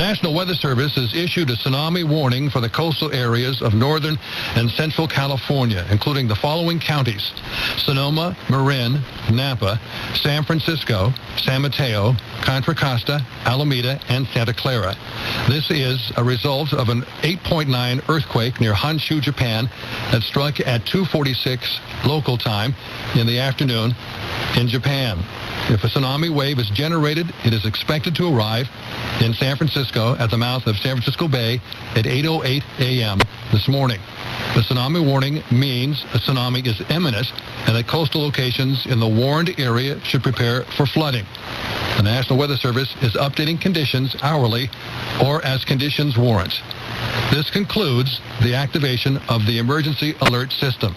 National Weather Service has issued a tsunami warning for the coastal areas of northern and central California, including the following counties: Sonoma, Marin, Napa, San Francisco, San Mateo, Contra Costa, Alameda, and Santa Clara. This is a result of an 8.9 earthquake near Honshu, Japan, that struck at 2:46 local time in the afternoon in Japan. If a tsunami wave is generated, it is expected to arrive in San Francisco at the mouth of San Francisco Bay at 8:08 a.m. this morning. The tsunami warning means a tsunami is imminent and that coastal locations in the warned area should prepare for flooding. The National Weather Service is updating conditions hourly or as conditions warrant. This concludes the activation of the emergency alert system.